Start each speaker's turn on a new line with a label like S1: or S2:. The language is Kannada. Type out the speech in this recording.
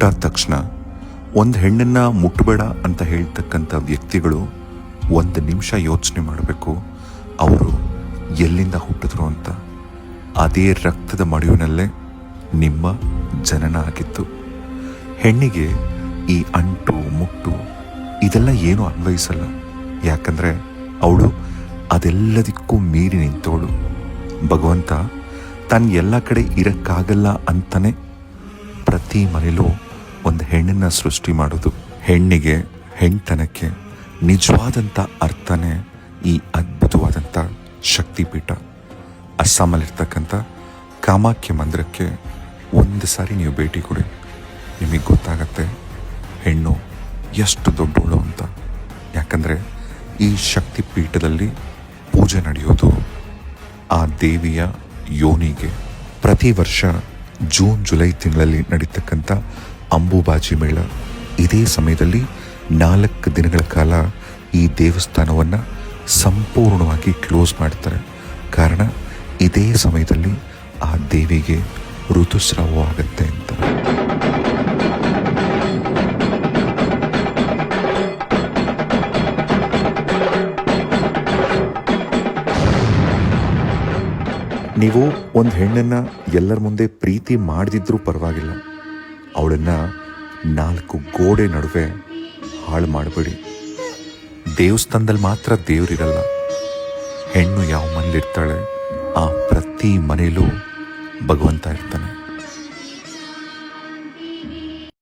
S1: ಹುಟ್ಟಾದ ತಕ್ಷಣ ಒಂದು ಹೆಣ್ಣನ್ನು ಮುಟ್ಟಬೇಡ ಅಂತ ಹೇಳ್ತಕ್ಕಂಥ ವ್ಯಕ್ತಿಗಳು 1 ನಿಮಿಷ ಯೋಚನೆ ಮಾಡಬೇಕು, ಅವರು ಎಲ್ಲಿಂದ ಹುಟ್ಟಿದ್ರು ಅಂತ. ಅದೇ ರಕ್ತದ ಮಡುವಿನಲ್ಲೇ ನಿಮ್ಮ ಜನನ ಆಗಿತ್ತು. ಹೆಣ್ಣಿಗೆ ಈ ಅಂಟು ಮುಟ್ಟು ಇದೆಲ್ಲ ಏನೂ ಅನ್ವಯಿಸಲ್ಲ. ಯಾಕಂದರೆ ಅವಳು ಅದೆಲ್ಲದಕ್ಕೂ ಮೀರಿ ನಿಂತವಳು. ಭಗವಂತ ತಾನು ಎಲ್ಲ ಕಡೆ ಇರೋಕ್ಕಾಗಲ್ಲ ಅಂತಲೇ ಪ್ರತಿ ಮನೇಲೂ ಒಂದು ಹೆಣ್ಣನ್ನು ಸೃಷ್ಟಿ ಮಾಡೋದು. ಹೆಣ್ಣಿಗೆ, ಹೆಣ್ತನಕ್ಕೆ ನಿಜವಾದಂಥ ಅರ್ಥನೇ ಈ ಅದ್ಭುತವಾದಂಥ ಶಕ್ತಿಪೀಠ. ಅಸ್ಸಾಮಲ್ಲಿರ್ತಕ್ಕಂಥ ಕಾಮಾಖ್ಯ ಮಂದಿರಕ್ಕೆ ಒಂದು ಸಾರಿ ನೀವು ಭೇಟಿ ಕೊಡಿ, ನಿಮಗೆ ಗೊತ್ತಾಗತ್ತೆ ಹೆಣ್ಣು ಎಷ್ಟು ದೊಡ್ಡವಳು ಅಂತ. ಯಾಕಂದರೆ ಈ ಶಕ್ತಿಪೀಠದಲ್ಲಿ ಪೂಜೆ ನಡೆಯೋದು ಆ ದೇವಿಯ ಯೋನಿಗೆ. ಪ್ರತಿ ವರ್ಷ ಜೂನ್ ಜುಲೈ ತಿಂಗಳಲ್ಲಿ ನಡೀತಕ್ಕಂಥ ಅಂಬುಬಾಜಿ ಮೇಳ, ಇದೇ ಸಮಯದಲ್ಲಿ 4 ದಿನಗಳ ಕಾಲ ಈ ದೇವಸ್ಥಾನವನ್ನು ಸಂಪೂರ್ಣವಾಗಿ ಕ್ಲೋಸ್ ಮಾಡ್ತಾರೆ. ಕಾರಣ ಇದೇ ಸಮಯದಲ್ಲಿ ಆ ದೇವಿಗೆ ಋತುಸ್ರಾವವಾಗತ್ತೆ ಅಂತ. ನೀವು ಒಂದು ಹೆಣ್ಣನ್ನು ಎಲ್ಲರ ಮುಂದೆ ಪ್ರೀತಿ ಮಾಡದಿದ್ರೂ ಪರವಾಗಿಲ್ಲ, ಅವಳನ್ನು 4 ಗೋಡೆ ನಡುವೆ ಹಾಳು ಮಾಡಬೇಡಿ. ದೇವಸ್ಥಾನದಲ್ಲಿ ಮಾತ್ರ ದೇವರಿರಲ್ಲ. ಹೆಣ್ಣು ಯಾವ ಮನೇಲಿರ್ತಾಳೆ ಆ ಪ್ರತಿ ಮನೆಯಲ್ಲೂ ಭಗವಂತ ಇರ್ತಾನೆ.